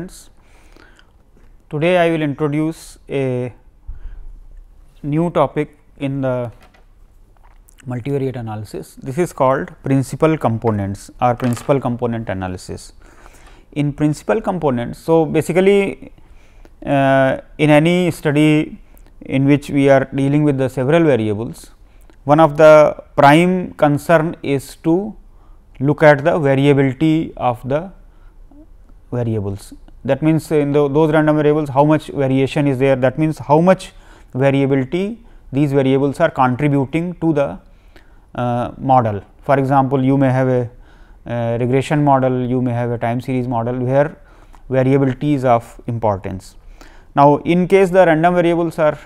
students. Today I will introduce a new topic in the multivariate analysis. This is called principal components or principal component analysis. In principal components, so basically in any study in which we are dealing with the several variables, one of the prime concern is to look at the variability of the variables. That means, in those random variables how much variation is there, that means how much variability these variables are contributing to the model. For example, you may have a regression model, you may have a time series model where variability is of importance. Now, in case the random variables are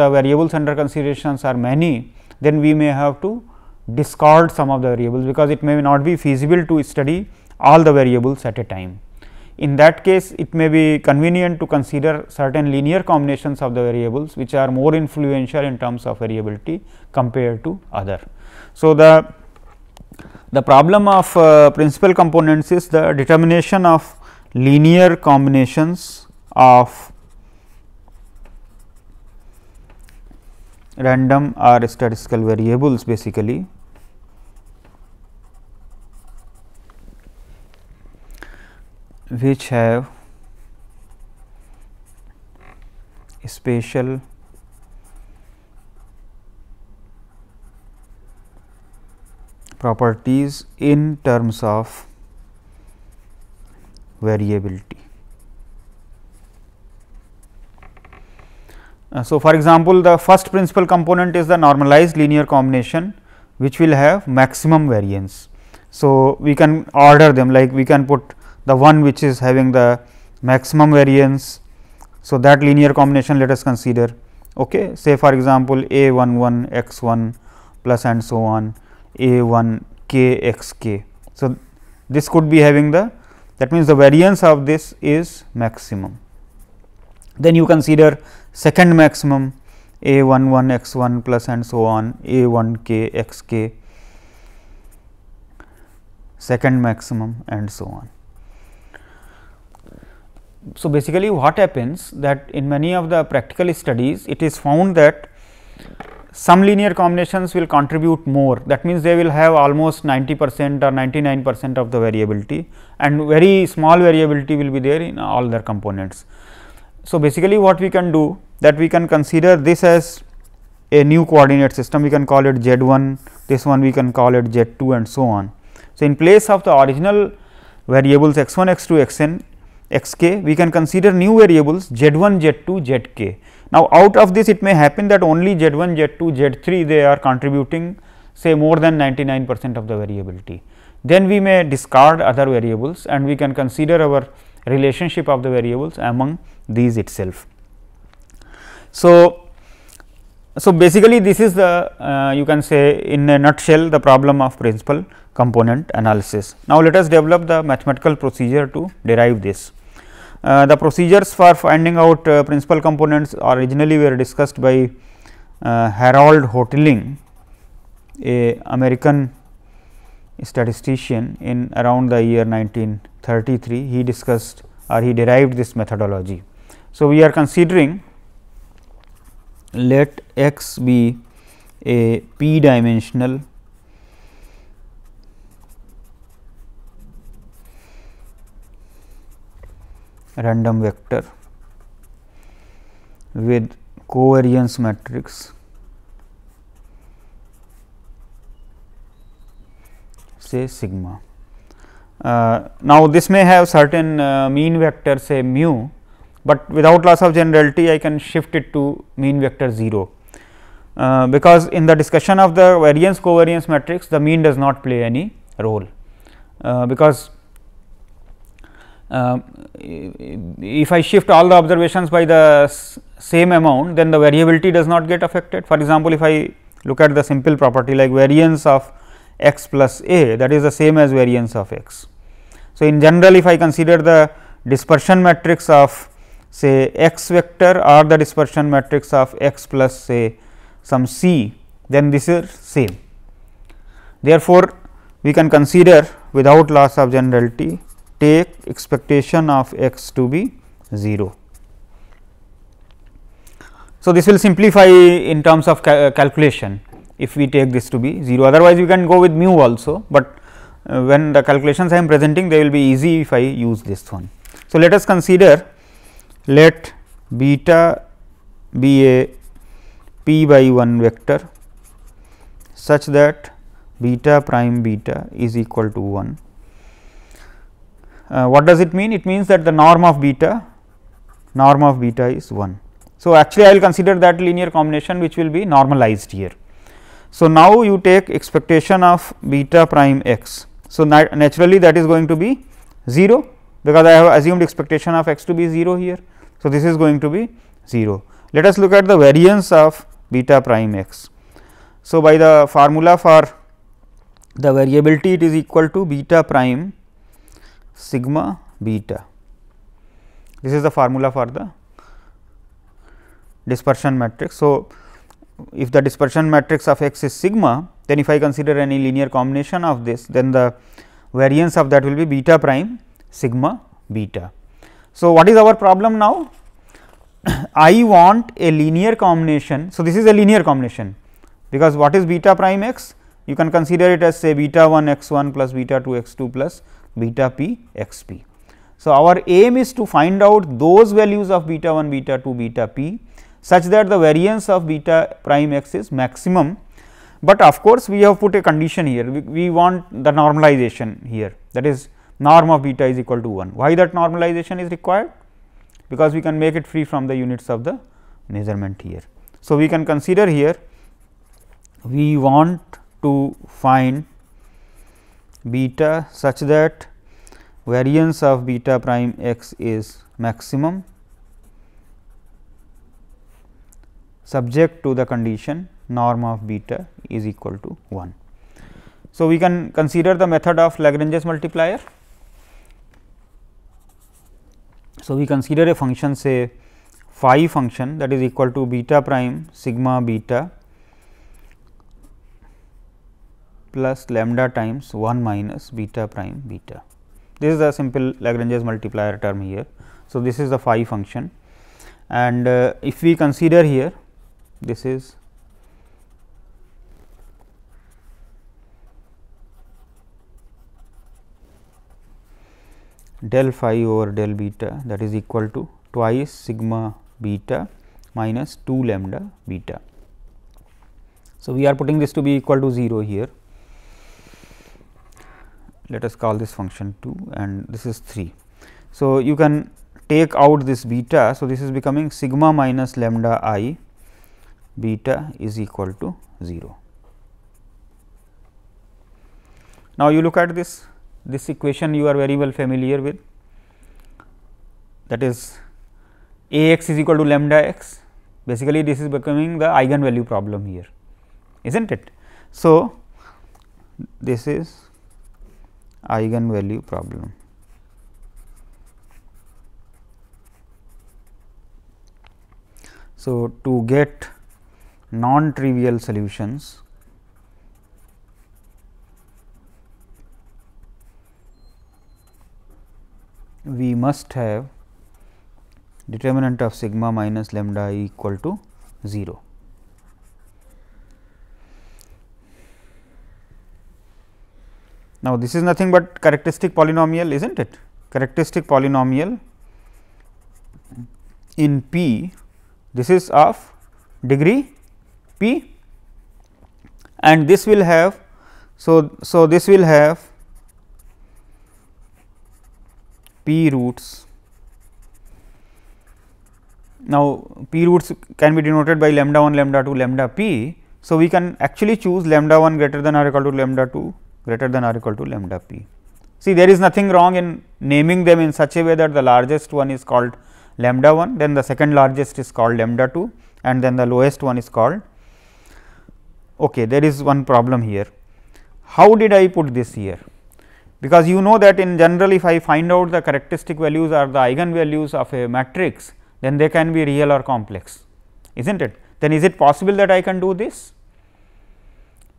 the variables under considerations are many, then we may have to discard some of the variables, because it may not be feasible to study all the variables at a time. In that case, it may be convenient to consider certain linear combinations of the variables, which are more influential in terms of variability compared to other. So, the problem of principal components is the determination of linear combinations of random or statistical variables, basically which have spatial properties in terms of variability. So, for example, the first principal component is the normalized linear combination, which will have maximum variance. So, we can order them, like we can put the one which is having the maximum variance. So, that linear combination let us consider. Okay. Say for example, a 1 1 x 1 plus and so on a 1 k x k. So, this could be having that means the variance of this is maximum. Then you consider second maximum a 1 1 x 1 plus and so on a 1 k x k, second maximum and so on. So, basically what happens that in many of the practical studies, it is found that some linear combinations will contribute more, that means they will have almost 90% or 99% of the variability, and very small variability will be there in all their components. So, basically what we can do, that we can consider this as a new coordinate system, we can call it z 1, this one we can call it z 2 and so on. So, in place of the original variables x 1 x 2 x n x k, we can consider new variables z 1 z 2 z k. Now, out of this it may happen that only z 1 z 2 z 3 they are contributing say more than 99% of the variability. Then we may discard other variables and we can consider our relationship of the variables among these itself. So, basically this is the you can say in a nutshell the problem of principal component analysis. Now, let us develop the mathematical procedure to derive this. The procedures for finding out principal components originally were discussed by Harold Hotelling, a American statistician, in around the year 1933. He discussed or he derived this methodology. So, we are considering, let x be a p dimensional random vector with covariance matrix say sigma. Now, this may have certain mean vector say mu, but without loss of generality I can shift it to mean vector 0, because in the discussion of the variance covariance matrix the mean does not play any role, because if I shift all the observations by the same amount, then the variability does not get affected. For example, if I look at the simple property like variance of x plus a, that is the same as variance of x. So, in general, if I consider the dispersion matrix of say x vector or the dispersion matrix of x plus say some c, then this is same. Therefore, we can consider without loss of generality take expectation of x to be 0. So, this will simplify in terms of calculation if we take this to be 0, otherwise we can go with mu also, but when the calculations I am presenting they will be easy if I use this one. So, let us consider, let beta be a p by 1 vector such that beta prime beta is equal to 1. What does it mean? It means that the norm of beta is 1. So, actually I will consider that linear combination which will be normalized here. So, now you take expectation of beta prime x. So, naturally that is going to be 0, because I have assumed expectation of x to be 0 here. So, this is going to be 0. Let us look at the variance of beta prime x. So, by the formula for the variability, it is equal to beta prime sigma beta. This is the formula for the dispersion matrix. So, if the dispersion matrix of x is sigma, then if I consider any linear combination of this, then the variance of that will be beta prime sigma beta. So, what is our problem now? I want a linear combination. So, this is a linear combination, because what is beta prime x? You can consider it as say beta 1 x 1 plus beta 2 x 2 plus beta p x p. So, our aim is to find out those values of beta 1, beta 2, beta p such that the variance of beta prime x is maximum, but of course, we have put a condition here, we want the normalization here, that is norm of beta is equal to 1. Why that normalization is required? Because we can make it free from the units of the measurement here. So, we can consider here we want to find beta such that variance of beta prime x is maximum subject to the condition norm of beta is equal to 1. So, we can consider the method of Lagrange's multiplier. So, we consider a function say phi function that is equal to beta prime sigma beta plus lambda times 1 minus beta prime beta. This is a simple Lagrange's multiplier term here. So, this is the phi function, and if we consider here, this is del phi over del beta, that is equal to twice sigma beta minus 2 lambda beta. So, we are putting this to be equal to 0 here. Let us call this function 2 and this is 3. So, you can take out this beta. So, this is becoming sigma minus lambda I beta is equal to 0. Now, you look at this equation you are very well familiar with, that is A x is equal to lambda x. Basically, this is becoming the eigenvalue problem here, is not it. So, this is eigenvalue problem. So, to get non-trivial solutions, we must have determinant of sigma minus lambda I equal to 0. Now, this is nothing but characteristic polynomial, is not it? Characteristic polynomial in P, this is of degree P, and this will have, so this will have P roots. Now, P roots can be denoted by lambda 1, lambda 2, lambda p. So, we can actually choose lambda 1 greater than or equal to lambda 2 greater than or equal to lambda p. See, there is nothing wrong in naming them in such a way that the largest one is called lambda 1, then the second largest is called lambda 2, and then the lowest one is called. Okay, there is one problem here. How did I put this here? Because you know that in general, if I find out the characteristic values or the eigenvalues of a matrix, then they can be real or complex, is not it? Then is it possible that I can do this?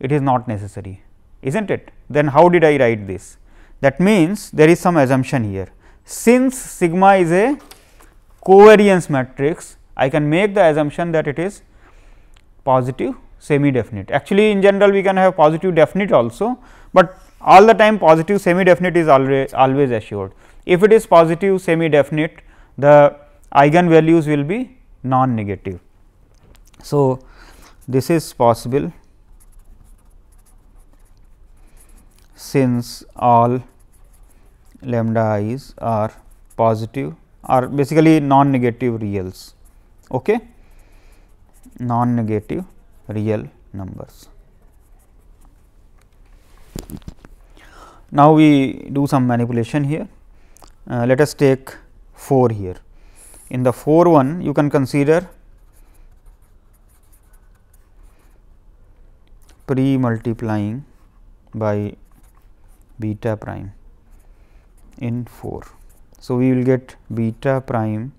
It is not necessary, is not it? Then how did I write this? That means, there is some assumption here. Since sigma is a covariance matrix, I can make the assumption that it is positive semi definite. Actually, in general we can have positive definite also, but all the time positive semi definite is always assured. If it is positive semi definite, the eigenvalues will be non negative. So, this is possible since all lambda i's are positive or basically non negative reals, okay? Non negative real numbers. Now, we do some manipulation here. Let us take 4 here. In the 4 one, you can consider pre multiplying by beta prime in 4. So, we will get beta prime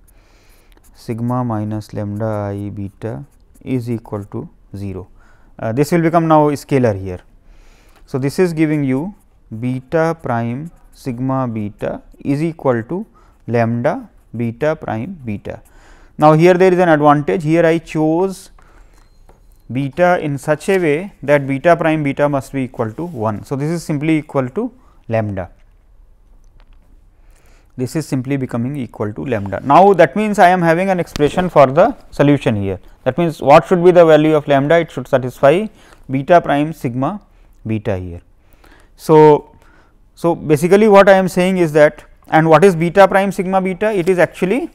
sigma minus lambda I beta is equal to 0. This will become now scalar here. So, this is giving you beta prime sigma beta is equal to lambda beta prime beta. Now, here there is an advantage, here I chose beta in such a way that beta prime beta must be equal to 1. So, this is simply equal to lambda. This is simply becoming equal to lambda. Now, that means I am having an expression for the solution here. That means, what should be the value of lambda? It should satisfy beta prime sigma beta here. So, basically what I am saying is that, and what is beta prime sigma beta? It is actually,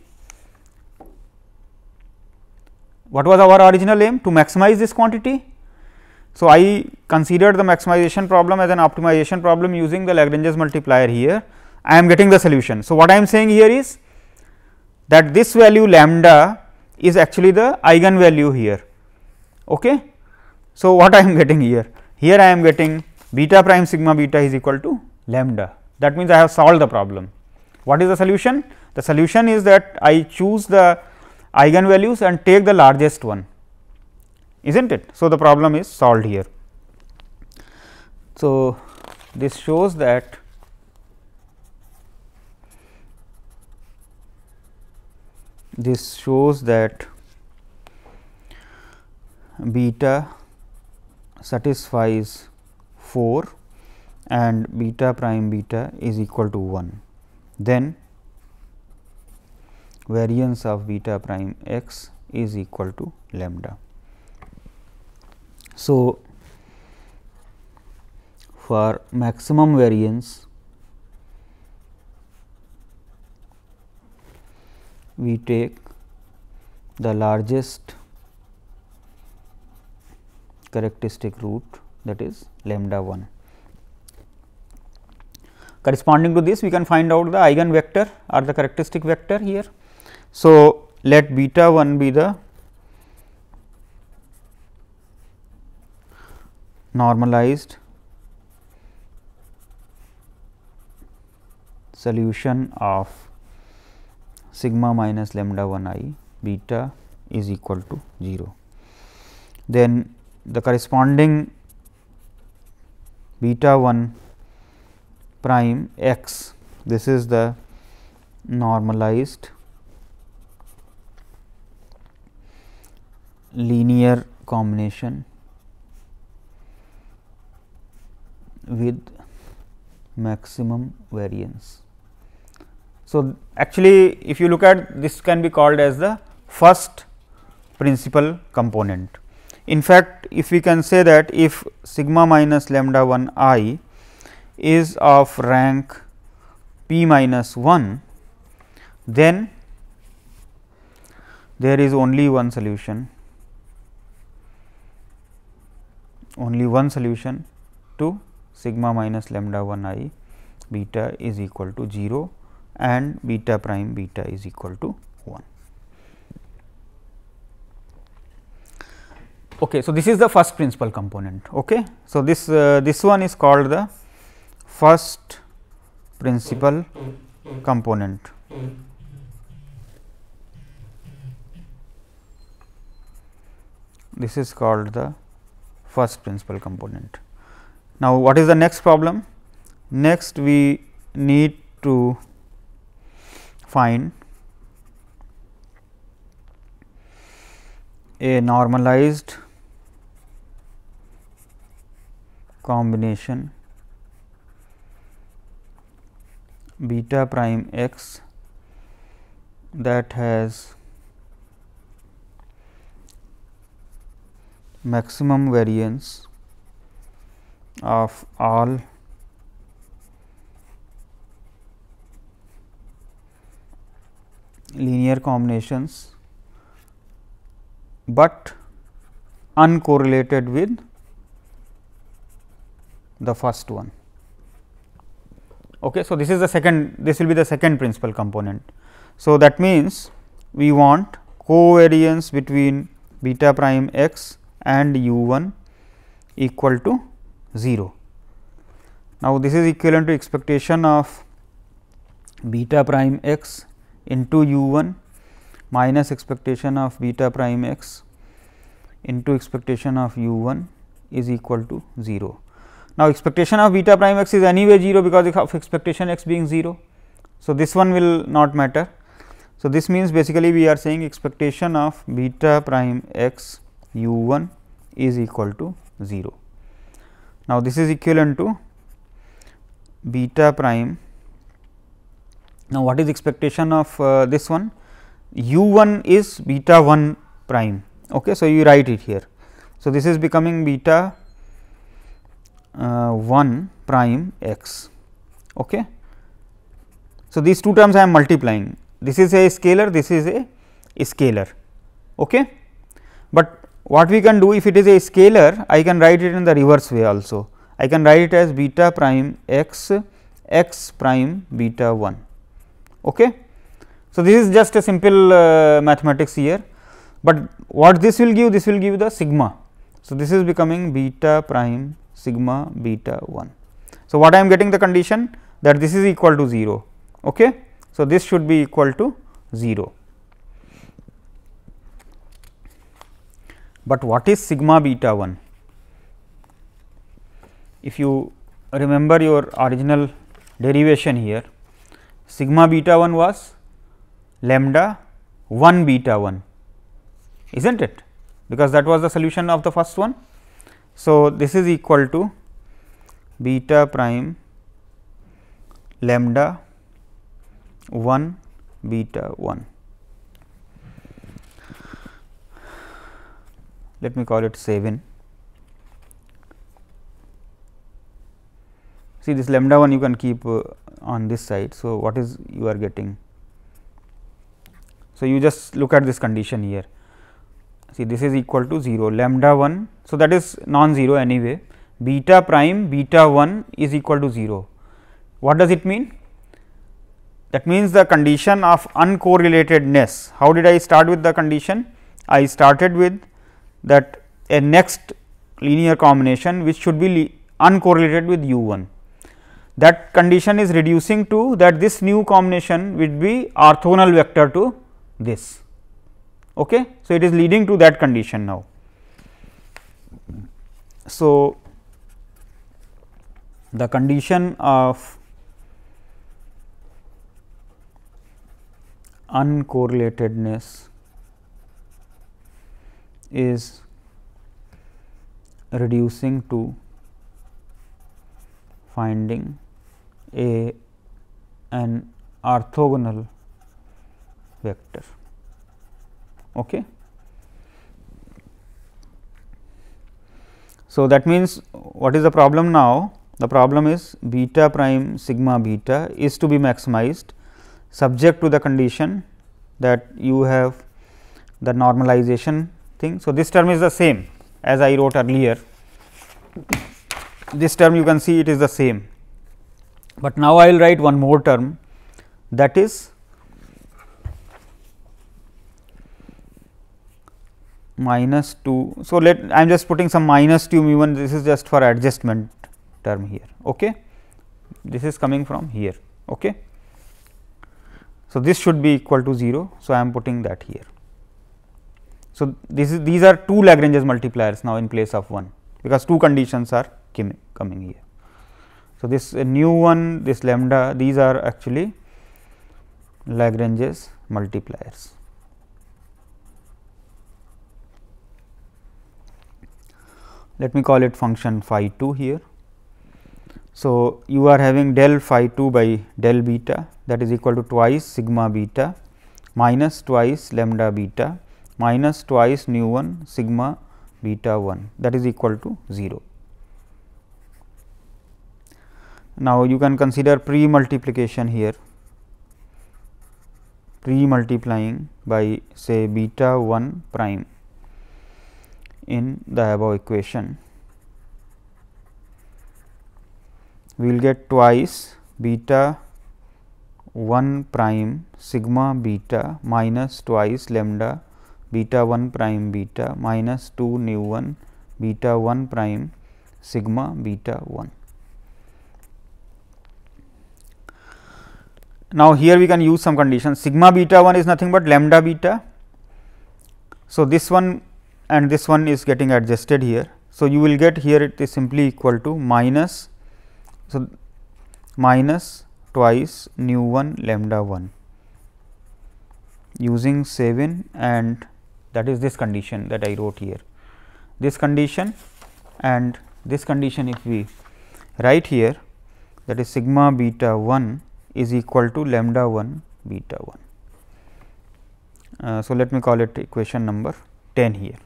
what was our original aim? To maximize this quantity. So, I considered the maximization problem as an optimization problem using the Lagrange's multiplier here. I am getting the solution. So, what I am saying here is that this value lambda is actually the eigenvalue here. Okay. So, what I am getting here? Here I am getting beta prime sigma beta is equal to lambda. That means, I have solved the problem. What is the solution? The solution is that I choose the eigenvalues and take the largest one, is not it? So, the problem is solved here. So, this shows that beta satisfies 4 and beta prime beta is equal to 1, then variance of beta prime x is equal to lambda. So, for maximum variance we take the largest characteristic root, that is lambda 1. Corresponding to this, we can find out the eigenvector or the characteristic vector here. So, let beta 1 be the normalized solution of sigma minus lambda 1 I beta is equal to 0. Then the corresponding beta 1 prime x, this is the normalized linear combination with maximum variance. So, actually if you look at this, can be called as the first principal component. In fact, if we can say that if sigma minus lambda 1 I is of rank p minus 1, then there is only one solution, to sigma minus lambda 1 I beta is equal to 0 and beta prime beta is equal to 1. Okay, so, this is the first principal component. Okay. So, this one is called the first principal component. This is called the first principal component. Now, what is the next problem? Next we need to find a normalized combination beta prime x that has maximum variance of all linear combinations, but uncorrelated with the first one. Okay. So, this is the second, this will be the second principal component. So, that means we want covariance between beta prime x and u 1 equal to 0. Now, this is equivalent to expectation of beta prime x into u 1 minus expectation of beta prime x into expectation of u 1 is equal to 0. Now, expectation of beta prime x is anyway 0 because of expectation x being 0. So, this one will not matter. So, this means basically we are saying expectation of beta prime x u 1 is equal to 0. Now, this is equivalent to beta prime. Now, what is expectation of this one? U 1 is beta 1 prime. Okay. So, you write it here. So, this is becoming beta 1 prime x. Okay. So, these two terms I am multiplying, this is a scalar, this is a scalar. Okay. But what we can do, if it is a scalar, I can write it in the reverse way also. I can write it as beta prime x x prime beta 1. Okay. So, this is just a simple mathematics here, but what this will give? This will give the sigma. So, this is becoming beta prime sigma beta 1. So, what I am getting the condition that this is equal to 0. Okay. So, this should be equal to 0. But what is sigma beta 1? If you remember your original derivation here, sigma beta 1 was lambda 1 beta 1, is not it, because that was the solution of the first one. So, this is equal to beta prime lambda 1 beta 1. Let me call it 7. See, this lambda 1 you can keep on this side. So, what is you are getting? So, you just look at this condition here. See, this is equal to 0, lambda 1. So, that is non-zero anyway. Beta prime beta 1 is equal to 0. What does it mean? That means the condition of uncorrelatedness. How did I start with the condition? I started with that a next linear combination which should be uncorrelated with u 1. That condition is reducing to that this new combination will be orthogonal vector to this. Okay. So, it is leading to that condition now. So, the condition of uncorrelatedness is reducing to finding an orthogonal vector. Okay. So, that means what is the problem now? The problem is beta prime sigma beta is to be maximized subject to the condition that you have the normalization thing. So, this term is the same as I wrote earlier. This term you can see it is the same, but now I will write one more term, that is minus 2. So, I am just putting some minus 2 mu 1, this is just for adjustment term here. Okay. This is coming from here. Okay. So, this should be equal to 0. So, I am putting that here. So, these are two Lagrange's multipliers now in place of one, because two conditions are coming here. So, this nu 1, this lambda, these are actually Lagrange's multipliers. Let me call it function phi 2 here. So, you are having del phi 2 by del beta, that is equal to twice sigma beta minus twice lambda beta minus twice nu 1 sigma beta 1, that is equal to 0. Now, you can consider pre-multiplication here, pre-multiplying by say beta 1 prime in the above equation. We will get twice beta 1 prime sigma beta minus twice lambda beta 1 prime beta minus 2 nu 1 beta 1 prime sigma beta 1. Now, here we can use some conditions. Sigma beta 1 is nothing but lambda beta. So, this one and this one is getting adjusted here. So, you will get here it is simply equal to minus, so minus twice nu 1 lambda 1 using 7, and that is this condition that I wrote here. This condition and this condition, if we write here, that is sigma beta 1 is equal to lambda 1 beta 1. So, let me call it equation number 10 here.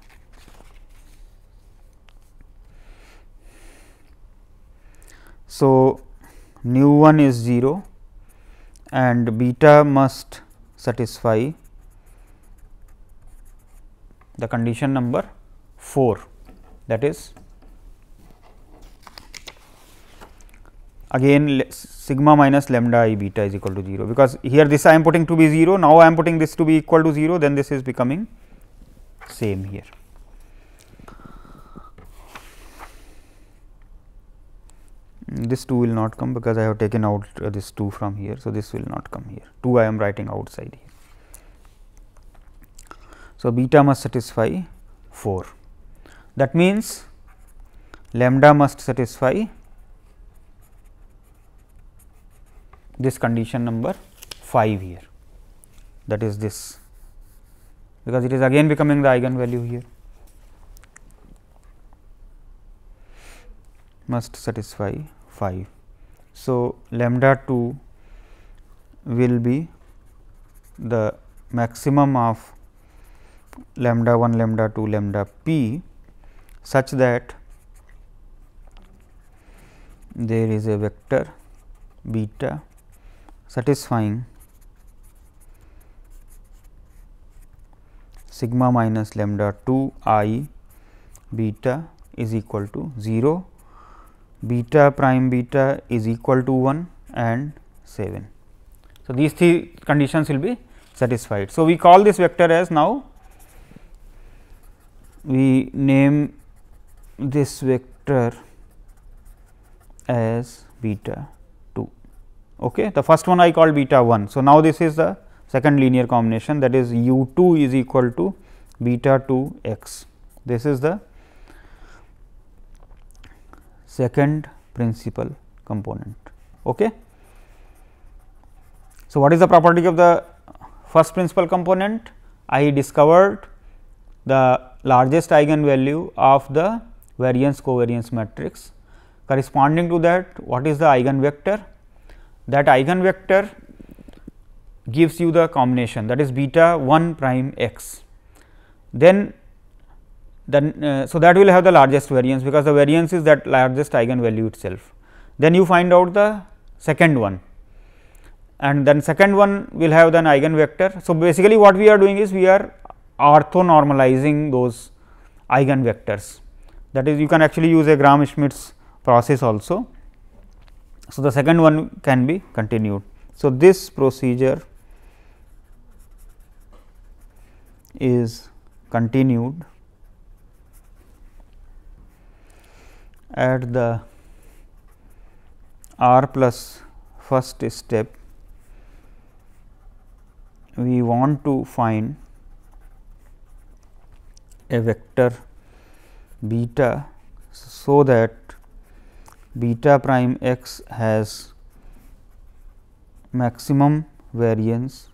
So, nu 1 is 0 and beta must satisfy the condition number 4, that is again sigma minus lambda I beta is equal to 0, because here this I am putting to be 0, now I am putting this to be equal to 0, then this is becoming same here. This 2 will not come because I have taken out this 2 from here. So, this will not come here, 2 I am writing outside here. So, beta must satisfy 4, that means lambda must satisfy this condition number 5 here, that is this, because it is again becoming the eigenvalue here, must satisfy 5. So, lambda 2 will be the maximum of lambda 1, lambda 2, lambda p, such that there is a vector beta satisfying sigma minus lambda 2 I beta is equal to 0, beta prime beta is equal to 1 and 7. So, these three conditions will be satisfied. So, we call this vector as, now we name this vector as beta 2. Okay. The first one I called beta 1. So, now this is the second linear combination, that is u 2 is equal to beta 2 x. This is the second principal component. Okay. So, what is the property of the first principal component? I discovered the largest eigenvalue of the variance covariance matrix. Corresponding to that, what is the eigenvector? That eigenvector gives you the combination, that is beta 1 prime x. Then so that will have the largest variance, because the variance is that largest eigenvalue itself. Then you find out the second one, and then second one will have the eigenvector. So, basically what we are doing is we are orthonormalizing those eigenvectors, that is you can actually use a Gram-Schmidt's process also. So, the second one can be continued. So, this procedure is continued at the r plus first step. We want to find a vector beta, so that beta prime x has maximum variance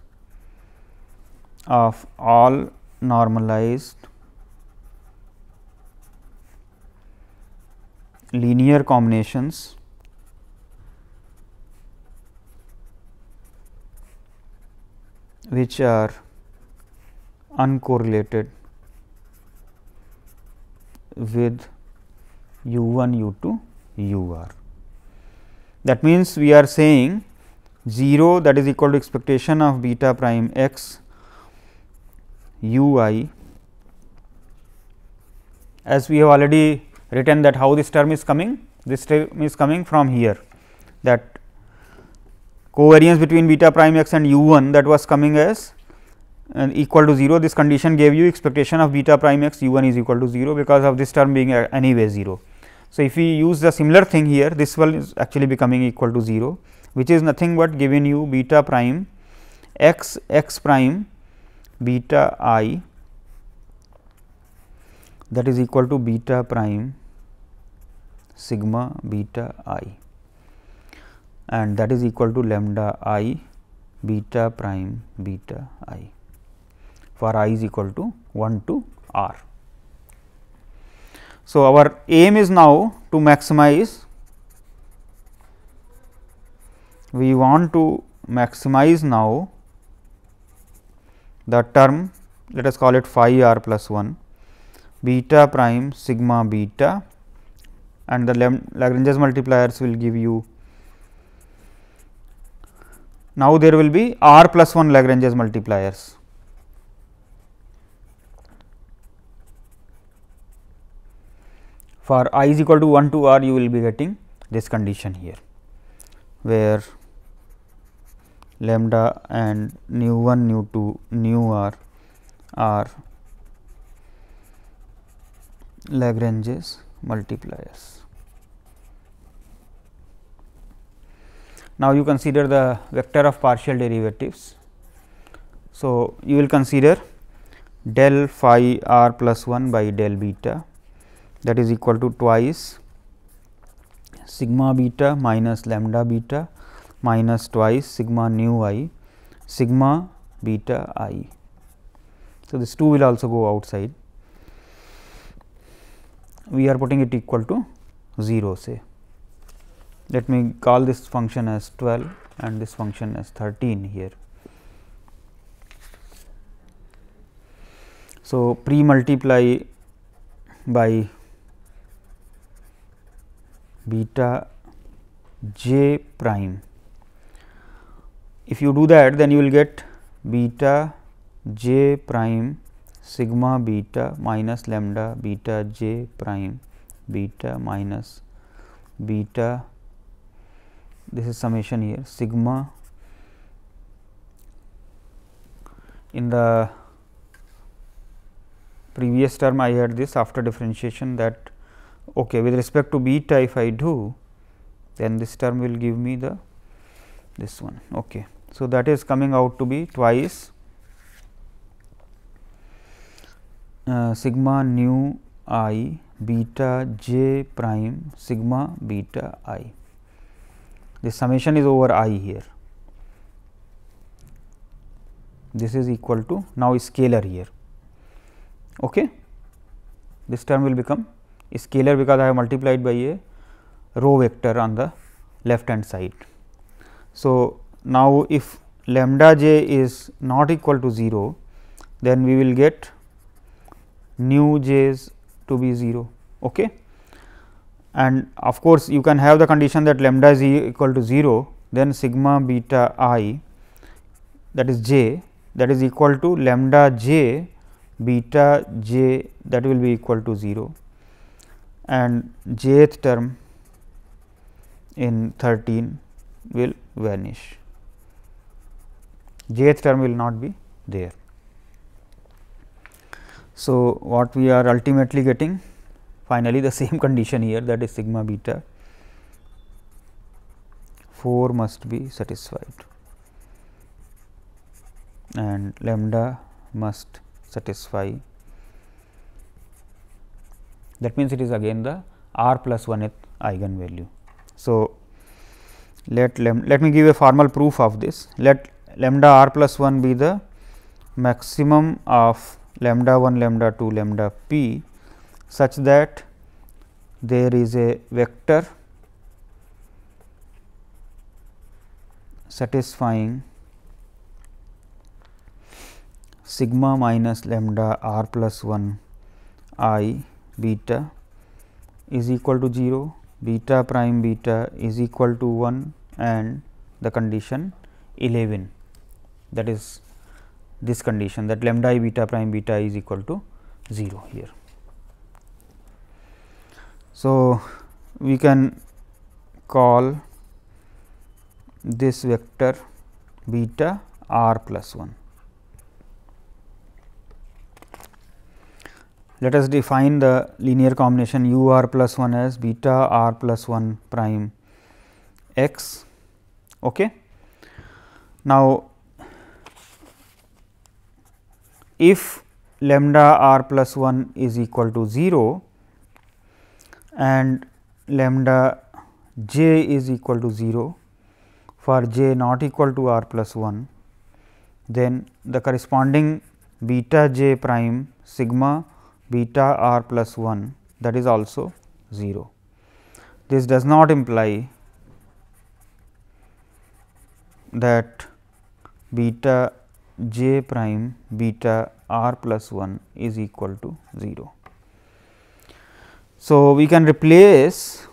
of all normalized linear combinations which are uncorrelated with u1, u2, ur. That means, we are saying 0 that is equal to expectation of beta prime x u I, as we have already written that how this term is coming. This term is coming from here, that covariance between beta prime x and u1 that was coming as equal to 0. This condition gave you expectation of beta prime x u1 is equal to 0, because of this term being anyway 0. So, if we use the similar thing here, this one is actually becoming equal to 0, which is nothing but giving you beta prime x x prime beta I, that is equal to beta prime sigma beta I, and that is equal to lambda I beta prime beta I for I is equal to 1 to r. So, our aim is now to maximize, we want to maximize now the term, let us call it phi r plus 1 beta prime sigma beta, and the Lagrange's multipliers will give you, now there will be r plus 1 Lagrange's multipliers. For I is equal to 1 to r, you will be getting this condition here, where lambda and nu 1, nu 2, nu r are Lagrange's multipliers. Now, you consider the vector of partial derivatives. So, you will consider del phi r plus 1 by del beta, that is equal to twice sigma beta minus lambda beta minus twice sigma nu I sigma beta I. So, this 2 will also go outside, we are putting it equal to 0 say. Let me call this function as 12 and this function as 13 here. So, pre multiply by beta j prime. If you do that, then you will get beta j prime sigma beta minus lambda beta j prime beta minus beta, this is summation here sigma. In the previous term I had this after differentiation, that okay, with respect to beta if I do, then this term will give me the this one. Okay. So, that is coming out to be twice sigma nu I beta j prime sigma beta I. This summation is over I here. This is equal to now scalar here. Okay. This term will become scalar because I have multiplied by a row vector on the left hand side. So, now if lambda j is not equal to 0, then we will get nu j's to be 0. Okay. And of course, you can have the condition that lambda is equal to 0, then sigma beta I, that is j, that is equal to lambda j beta j, that will be equal to 0, and jth term in 13 will vanish, jth term will not be there. So, what we are ultimately getting finally the same condition here, that is sigma beta 4 must be satisfied and lambda must satisfy. That means, it is again the r plus 1th eigenvalue. So, let me give a formal proof of this. Let lambda r plus 1 be the maximum of lambda 1, lambda 2, lambda p, such that there is a vector satisfying sigma minus lambda r plus 1 I beta is equal to 0, beta prime beta is equal to 1, and the condition 11, that is this condition, that lambda I beta prime beta is equal to 0 here. So, we can call this vector beta r plus 1. Let us define the linear combination u r plus 1 as beta r plus 1 prime x. Okay. Now, if lambda r plus 1 is equal to 0 and lambda j is equal to 0 for j not equal to r plus 1, then the corresponding beta j prime sigma beta r plus 1, that is also 0. This does not imply that beta j prime beta r plus 1 is equal to 0. So, we can replace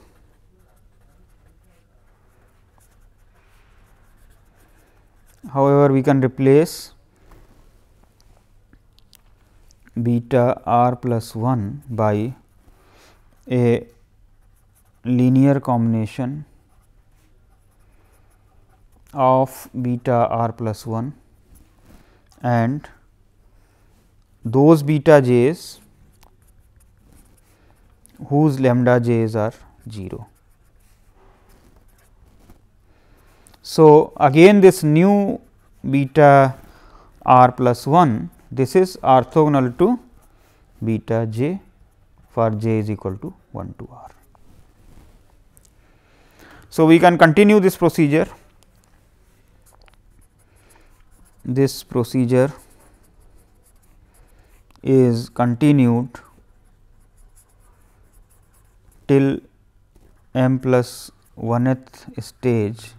we can replace beta r plus 1 by a linear combination of beta r plus 1 and those beta j's whose lambda j's are 0. So, again this new beta r plus 1, this is orthogonal to beta j for j is equal to 1 to r. So, we can continue this procedure. This procedure is continued till m plus 1th stage,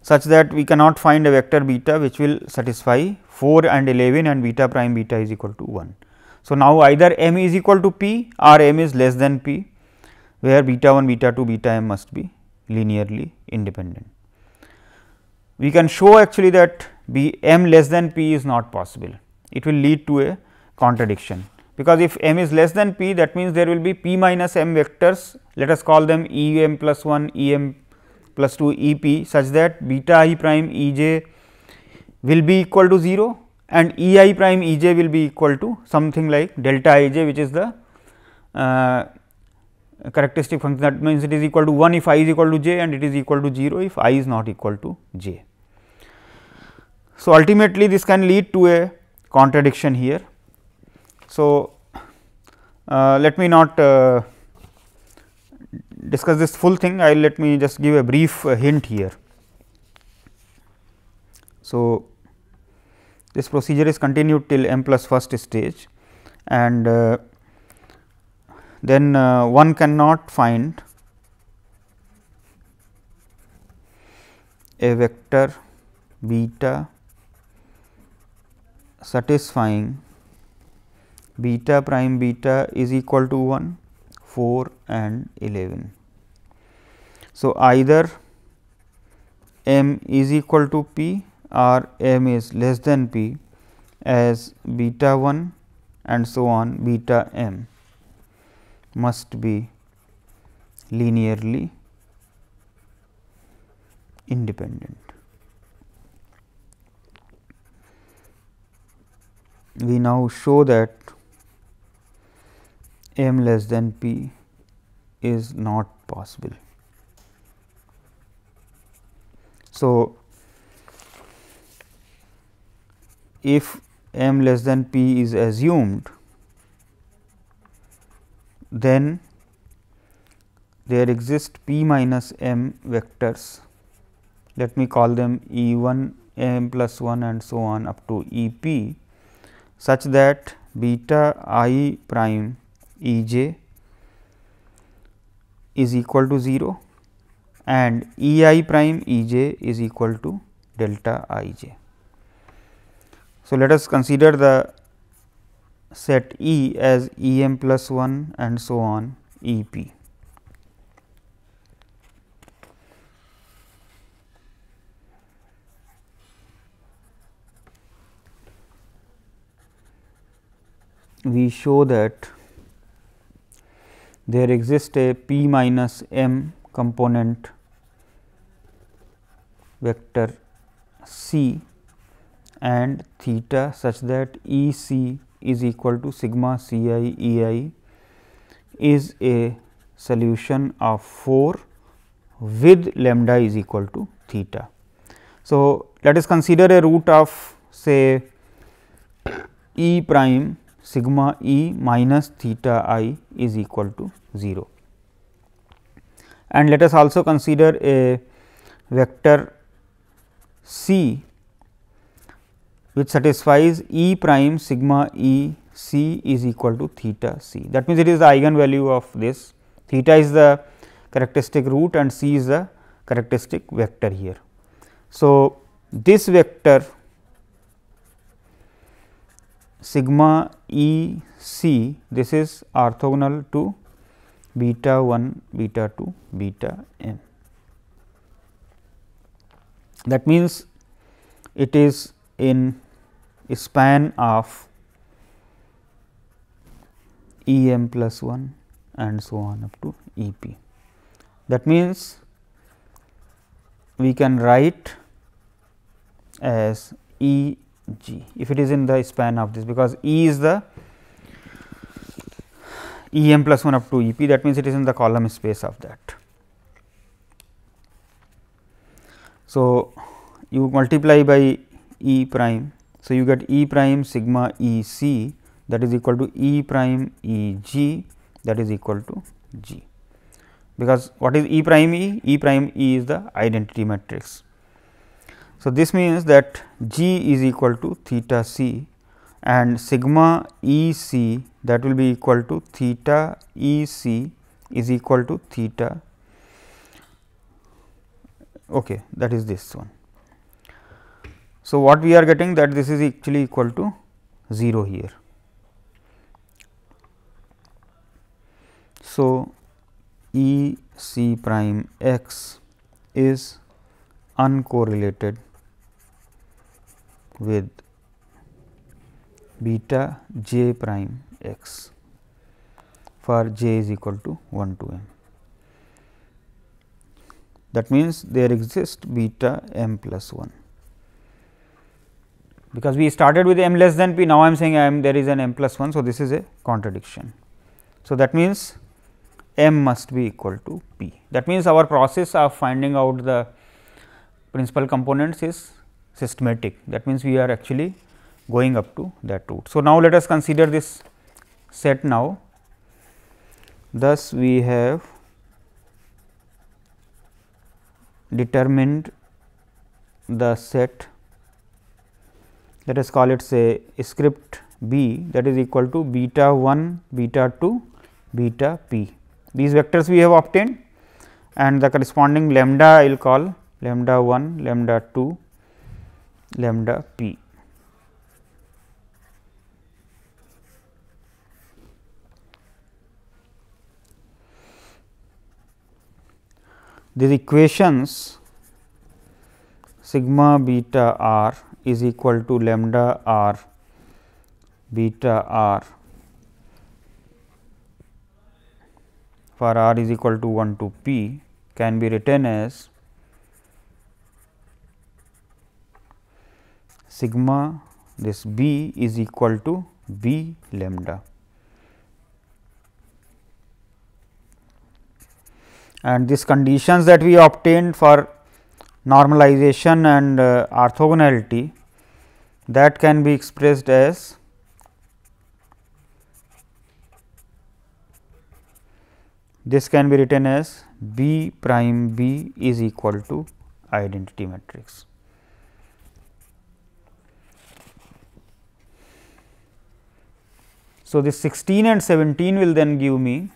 such that we cannot find a vector beta which will satisfy 4 and 11 and beta prime beta is equal to 1. So, now either m is equal to p or m is less than p, where beta 1, beta 2, beta m must be linearly independent. We can show actually that m less than p is not possible. It will lead to a contradiction, because if m is less than p, that means there will be p minus m vectors, let us call them E m plus 1, E m plus 2, E p, such that beta I prime E j will be equal to 0 and E I prime E j will be equal to something like delta I j, which is the characteristic function. That means, it is equal to 1 if I is equal to j and it is equal to 0 if I is not equal to j. So, ultimately this can lead to a contradiction here. So, let me not discuss this full thing, let me just give a brief hint here. So, this procedure is continued till m plus first stage, and then one cannot find a vector beta satisfying beta prime beta is equal to 1, 4 and 11. So, either m is equal to p or m is less than p, as beta 1 and so on beta m must be linearly independent. We now show that m less than p is not possible. So, if m less than p is assumed, then there exist p minus m vectors, let me call them E 1 m plus 1 and so on up to E p, such that beta I prime E j is equal to 0 and E I prime E j is equal to delta I j. So, let us consider the set E as E m plus 1 and so on E p. We show that there exists a p minus m component vector c and theta such that E c is equal to sigma c I E I is a solution of 4 with lambda is equal to theta. So, let us consider a root of say E prime sigma E minus theta I is equal to 0. And let us also consider a vector C which satisfies E prime sigma E c is equal to theta c. That means, it is the eigenvalue of this, theta is the characteristic root and c is the characteristic vector here. So, this vector sigma E c, this is orthogonal to beta 1, beta 2, beta m. That means, it is in span of E m plus 1 and so on up to E p. That means, we can write as E g if it is in the span of this, because E is the E m plus 1 up to E p, that means, it is in the column space of that. So, you multiply by E prime. So, you get E prime sigma E c, that is equal to E prime E g, that is equal to g, because what is E prime E? E prime E is the identity matrix. So, this means that g is equal to theta c and sigma E c, that will be equal to theta E c is equal to theta, okay, that is this one. So, what we are getting, that this is actually equal to 0 here. So, E c prime x is uncorrelated with beta j prime x for j is equal to 1 to m. That means, there exists beta m plus 1, because we started with m less than p, now I am saying there is an m plus 1. So, this is a contradiction. So, that means, m must be equal to p. That means, our process of finding out the principal components is systematic. That means, we are actually going up to that root. So, now let us consider this set now. Thus, we have determined the set, let us call it say script b, that is equal to beta 1, beta 2, beta p. These vectors we have obtained and the corresponding lambda I will call lambda 1, lambda 2, lambda p. These equations sigma beta r is equal to lambda r beta r for r is equal to 1 to p can be written as sigma this b is equal to b lambda, and these conditions that we obtained for normalization and orthogonality, that can be expressed as this can be written as B prime B is equal to identity matrix. So, this 16 and 17 will then give me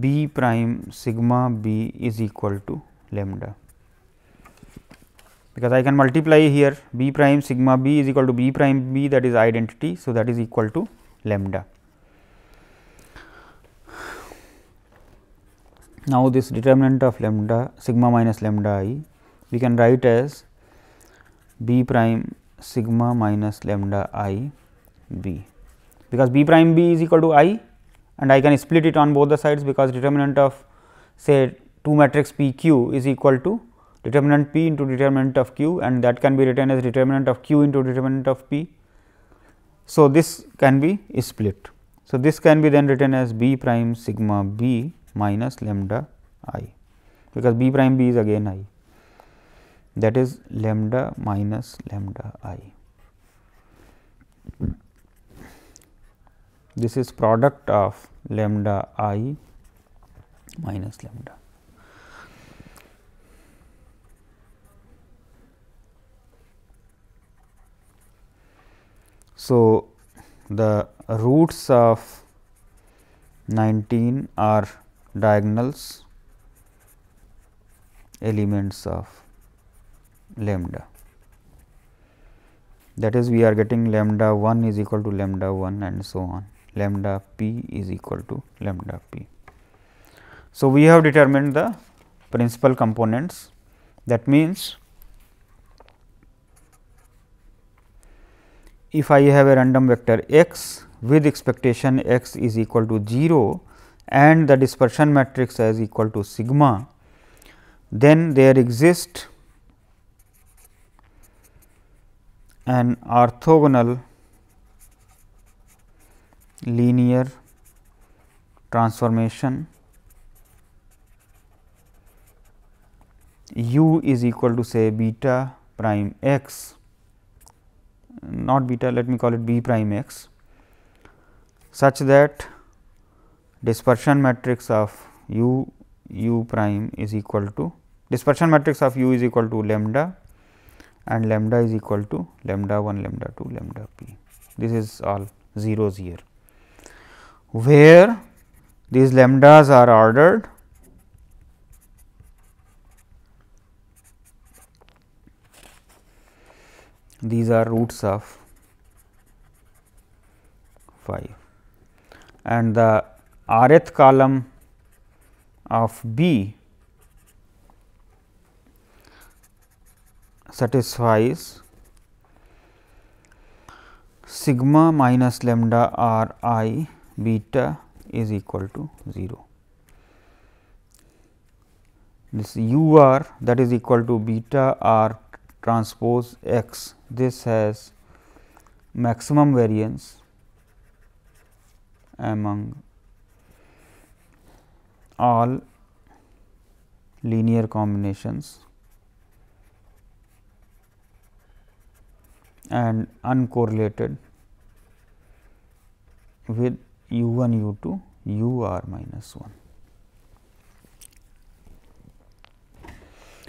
B prime sigma B is equal to lambda, because I can multiply here B prime sigma B is equal to B prime B, that is identity. So, that is equal to lambda. Now, this determinant of lambda sigma minus lambda I we can write as B prime sigma minus lambda I B, because B prime B is equal to I, and I can split it on both the sides, because determinant of say 2 matrix P q is equal to determinant P into determinant of q, and that can be written as determinant of q into determinant of P. So, this can be split. So, this can be then written as B prime sigma B minus lambda I, because B prime B is again I, that is lambda minus lambda I. This is product of lambda I minus lambda. So, the roots of 19 are diagonals elements of lambda, that is we are getting lambda 1 is equal to lambda 1 and so on, lambda p is equal to lambda p. So, we have determined the principal components, that means if I have a random vector x with expectation x is equal to 0 and the dispersion matrix as equal to sigma, then there exists an orthogonal linear transformation u is equal to say beta prime x, not beta, let me call it b prime x, such that dispersion matrix of u prime is equal to dispersion matrix of u is equal to lambda, and lambda is equal to lambda 1, lambda 2, lambda p. This is all zeros here, where these lambdas are ordered these are roots of 5, and the rth column of B satisfies sigma minus lambda r I beta is equal to 0. This u r that is equal to beta r transpose x, this has maximum variance among all linear combinations and uncorrelated with u 1 u 2 u r minus 1.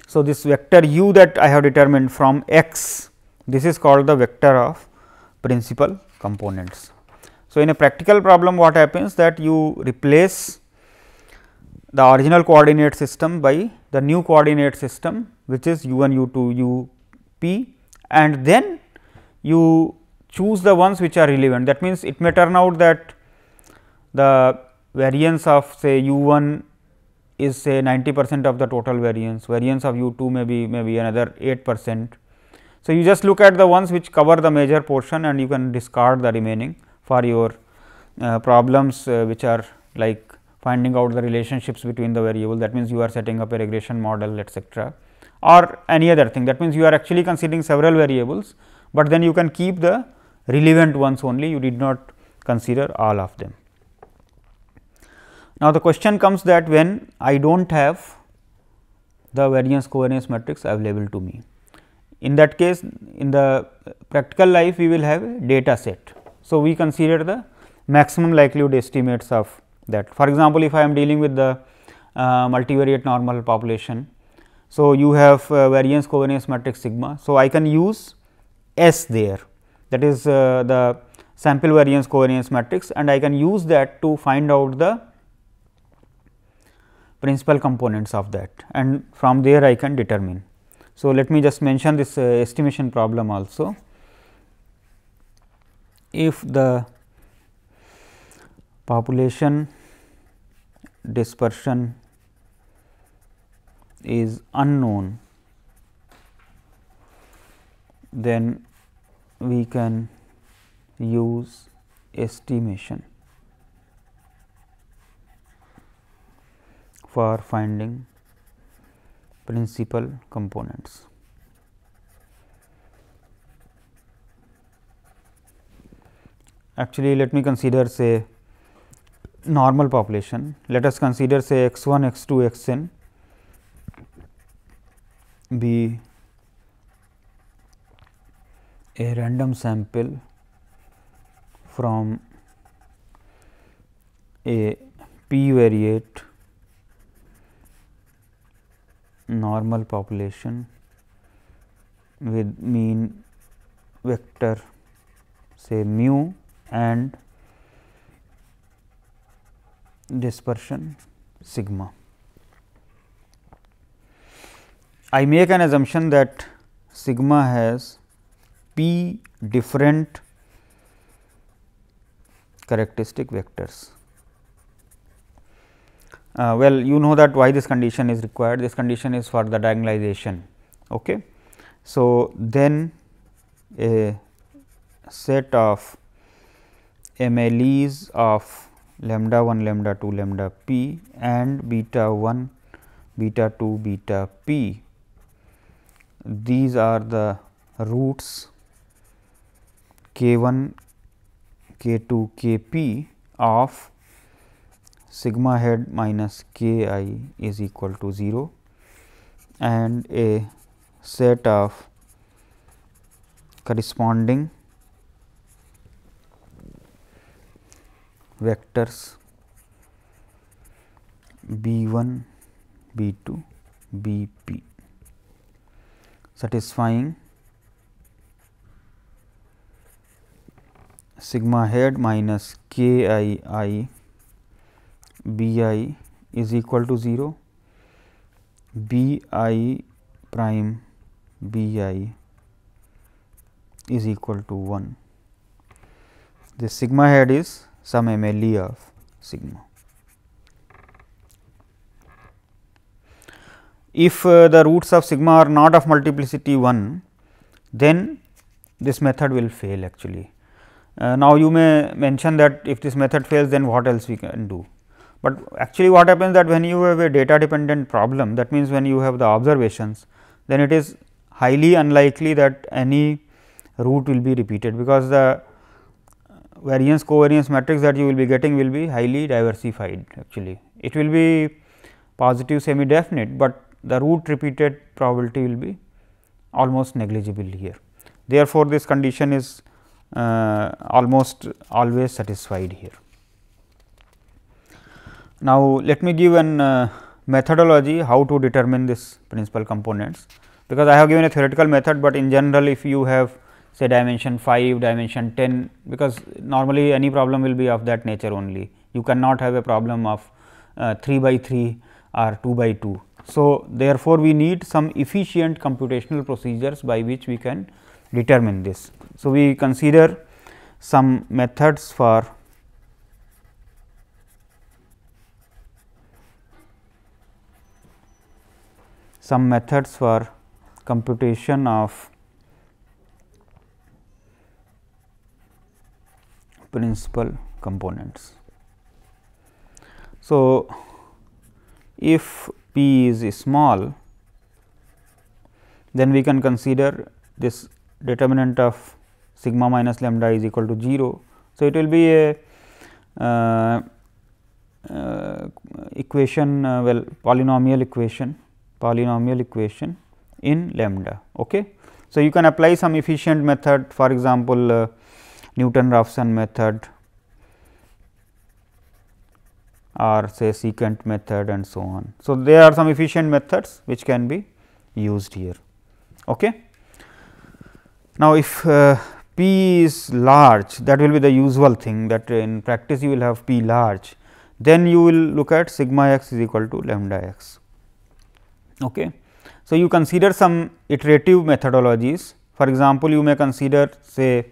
So, this vector u that I have determined from x, this is called the vector of principal components. So, in a practical problem what happens that you replace the original coordinate system by the new coordinate system, which is u 1 u 2 u p, and then you choose the ones which are relevant. That means, it may turn out that the variance of say u 1 is say 90% of the total variance, variance of u 2 may be another 8%. So, you just look at the ones which cover the major portion and you can discard the remaining for your problems which are like finding out the relationships between the variable. That means, you are setting up a regression model etcetera, or any other thing. That means, you are actually considering several variables, but then you can keep the relevant ones only, you did not consider all of them. Now, the question comes that when I do not have the variance covariance matrix available to me, In that case, in the practical life we will have a data set. So, we consider the maximum likelihood estimates of that. For example, if I am dealing with the multivariate normal population. So, you have variance covariance matrix sigma. So, I can use S there, that is the sample variance covariance matrix, and I can use that to find out the principal components of that, and from there I can determine. So, let me just mention this estimation problem also. If the population dispersion is unknown, then we can use estimation for finding principal components. Actually, let me consider say normal population. Let us consider say x 1, x 2, x n be a random sample from a p variate normal population with mean vector say mu and dispersion sigma. I make an assumption that sigma has p different characteristic vectors. Well, you know that why this condition is required. This condition is for the diagonalization. Okay. So, then a set of MLEs of lambda 1, lambda 2, lambda p and beta 1, beta 2, beta p. These are the roots k 1, k 2, k p of sigma head minus k I is equal to 0, and a set of corresponding vectors b 1, b 2, b p satisfying sigma head minus k I b I is equal to 0, b I prime b I is equal to 1. This sigma head is some MLE of sigma. If the roots of sigma are not of multiplicity 1, then this method will fail actually. Now, you may mention that if this method fails, then what else we can do. But actually what happens that when you have a data dependent problem, that means when you have the observations, then it is highly unlikely that any root will be repeated, because the variance covariance matrix that you will be getting will be highly diversified actually. It will be positive semi definite, but the root repeated probability will be almost negligible here. Therefore, this condition is almost always satisfied here. Now, let me give an methodology how to determine this principal components, because I have given a theoretical method, but in general if you have say dimension 5, dimension 10, because normally any problem will be of that nature only. You cannot have a problem of 3 by 3 or 2 by 2. So, therefore, we need some efficient computational procedures by which we can determine this. So, we consider some methods for computation of principal components. So, if p is small, then we can consider this determinant of sigma minus lambda is equal to 0. So, it will be a equation well polynomial equation in lambda. Okay. So, you can apply some efficient method, for example, Newton-Raphson method or say secant method and so on. So, there are some efficient methods which can be used here. Okay. Now, if P is large, that will be the usual thing, that in practice you will have P large, then you will look at sigma x is equal to lambda x. Okay. So, you consider some iterative methodologies. For example, you may consider say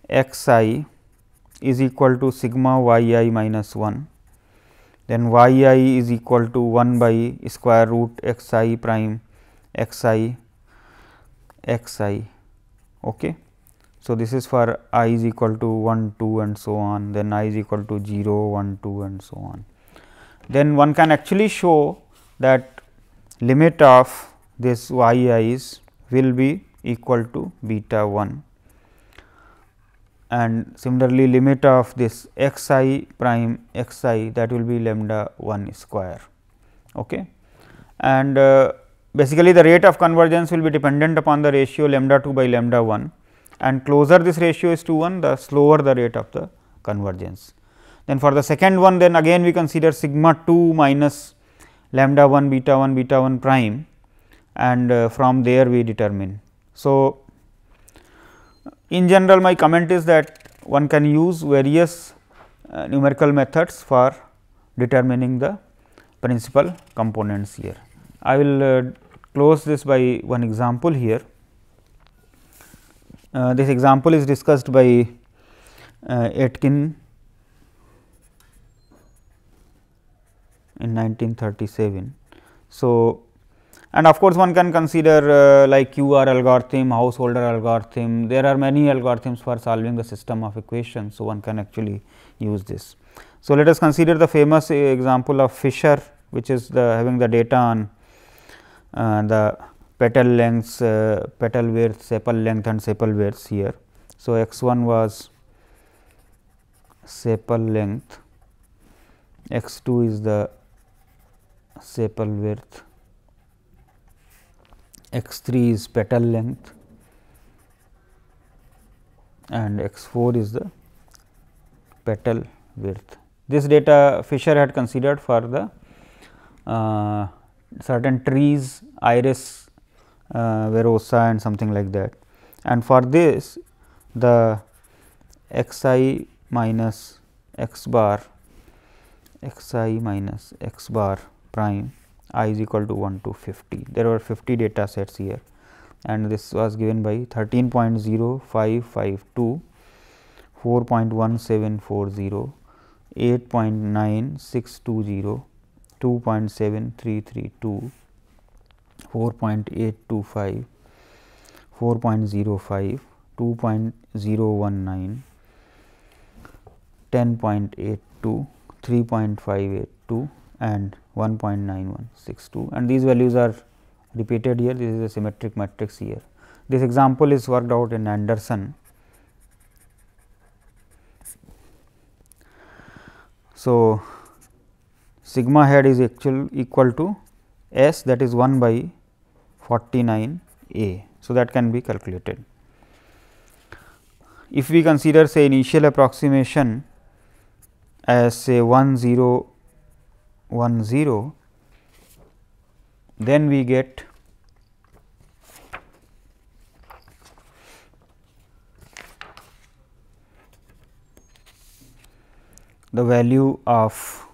x I is equal to sigma y I minus 1, then y I is equal to 1 by square root x I prime x I x I. Okay. So, this is for I is equal to 1 2 and so on, then I is equal to 0 1 2 and so on. Then one can actually show that limit of this y i's will be equal to beta 1, and similarly limit of this x I prime x I, that will be lambda 1 square. Okay. And basically the rate of convergence will be dependent upon the ratio lambda 2 by lambda 1, and closer this ratio is to 1, the slower the rate of the convergence. Then for the second one, then again we consider sigma 2 minus lambda 1 beta 1 prime, and from there we determine. So, in general my comment is that one can use various numerical methods for determining the principal components here. I will close this by one example here. This example is discussed by Aitken in 1937. So, and of course, one can consider like QR algorithm, Householder algorithm, there are many algorithms for solving the system of equations. So, one can actually use this. So, let us consider the famous example of Fisher, which is having the data on the petal lengths, petal width, sepal length and sepal widths here. So, x 1 was sepal length, x 2 is the sepal width, x 3 is petal length, and x 4 is the petal width. This data Fisher had considered for the certain trees, Iris verosa and something like that, and for this the x I minus x bar, x I minus x bar prime I is equal to 1 to 50. There were 50 data sets here, and this was given by 13.0552, 4.1740, 8.9620, 2.7332, 4.825, 4.05, 2.019, 10.82, 3.582 and 1.9162, and these values are repeated here. This is a symmetric matrix here. This example is worked out in Anderson. So, sigma head is equal to S, that is 1 by 49 A. So, that can be calculated. If we consider say initial approximation as say 1 0 1 0, then we get the value of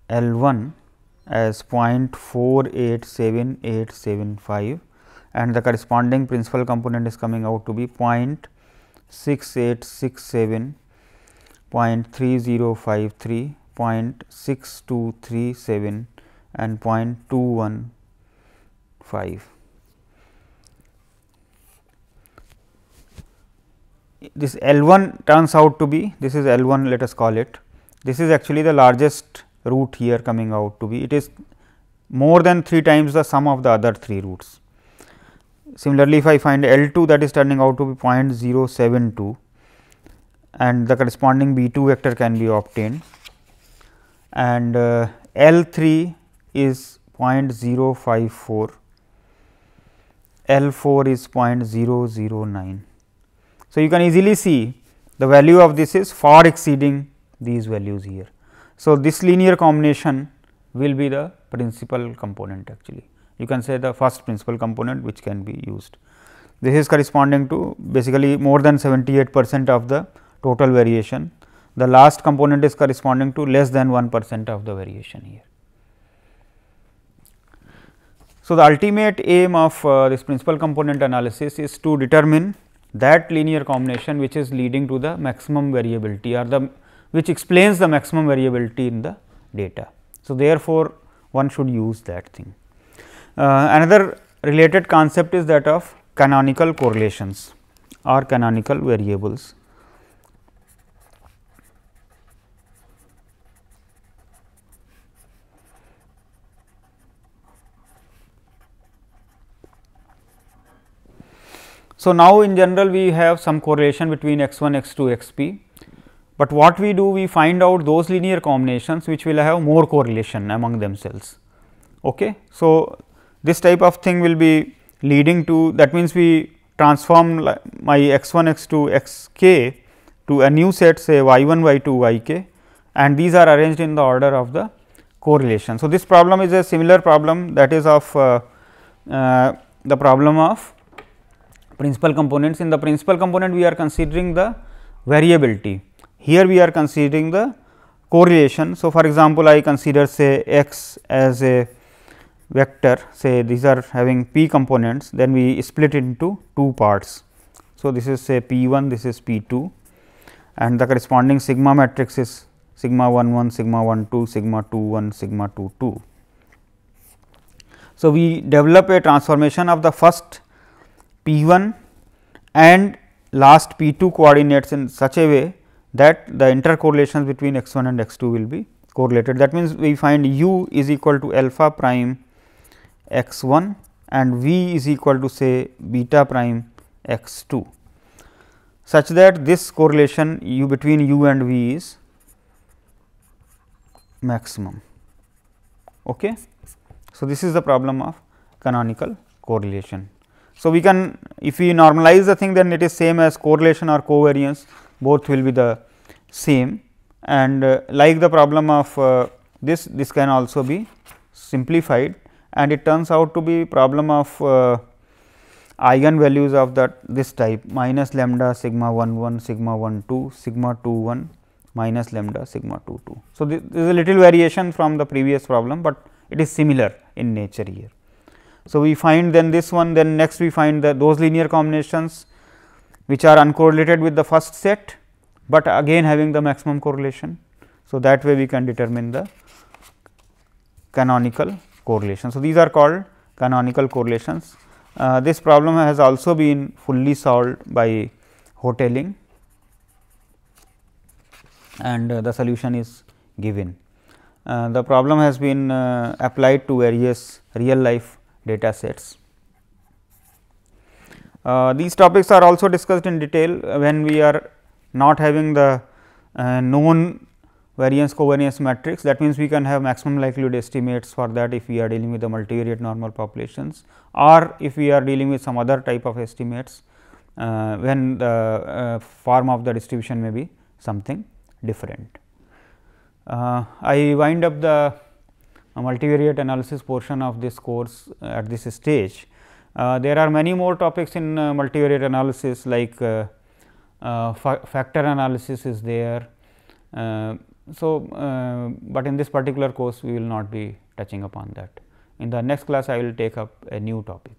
L 1 as 0.487875, and the corresponding principal component is coming out to be 0.6867, 0.3053, 0.6237 and 0.215. This L 1 turns out to be, this is L 1, let us call it, this is actually the largest root here coming out to be, it is more than 3 times the sum of the other 3 roots. Similarly, if I find L 2, that is turning out to be 0.072, and the corresponding B 2 vector can be obtained, and L 3 is 0.054, L 4 is 0.009. So, you can easily see the value of this is far exceeding these values here. So, this linear combination will be the principal component actually. You can say the first principal component which can be used. This is corresponding to basically more than 78% of the total variation. The last component is corresponding to less than 1% of the variation here. So, the ultimate aim of this principal component analysis is to determine that linear combination which is leading to the maximum variability or the which explains the maximum variability in the data. So, therefore, one should use that thing. Another related concept is that of canonical correlations or canonical variables. So, now in general we have some correlation between x 1, x 2, x p, but what we do, we find out those linear combinations which will have more correlation among themselves. Okay. So, this type of thing will be leading to, that means, we transform my x 1, x 2, x k to a new set, say y 1, y 2, y k, and these are arranged in the order of the correlation. So, this problem is a similar problem, that is of the problem of principal components. In the principal component, we are considering the variability. Here we are considering the correlation. So, for example, I consider say x as a vector, say these are having p components, then we split into two parts. So, this is say p 1, this is p 2, and the corresponding sigma matrix is sigma 1 1, sigma 1 2, sigma 2 1, sigma 2 2. So, we develop a transformation of the first p 1 and last p 2 coordinates in such a way that the intercorrelations between x 1 and x 2 will be correlated. That means, we find u is equal to alpha prime x 1 and v is equal to say beta prime x 2, such that this correlation u between u and v is maximum. Okay. So, this is the problem of canonical correlation. So, we can, if we normalize the thing, then it is same as correlation or covariance, both will be the same, and like the problem of this can also be simplified, and it turns out to be problem of eigen values of that this type minus lambda sigma 1 1, sigma 1 2, sigma 2 1, minus lambda sigma 2 2. So, this is a little variation from the previous problem, but it is similar in nature here. So, we find then this one, then next we find those linear combinations which are uncorrelated with the first set, but again having the maximum correlation. So, that way we can determine the canonical correlation. So, these are called canonical correlations. This problem has also been fully solved by Hotelling, and the solution is given. The problem has been applied to various real life data sets. These topics are also discussed in detail when we are not having the known variance covariance matrix. That means, we can have maximum likelihood estimates for that if we are dealing with the multivariate normal populations, or if we are dealing with some other type of estimates when the form of the distribution may be something different. I wind up the multivariate analysis portion of this course at this stage. There are many more topics in multivariate analysis, like factor analysis is there. But in this particular course we will not be touching upon that. In the next class I will take up a new topic.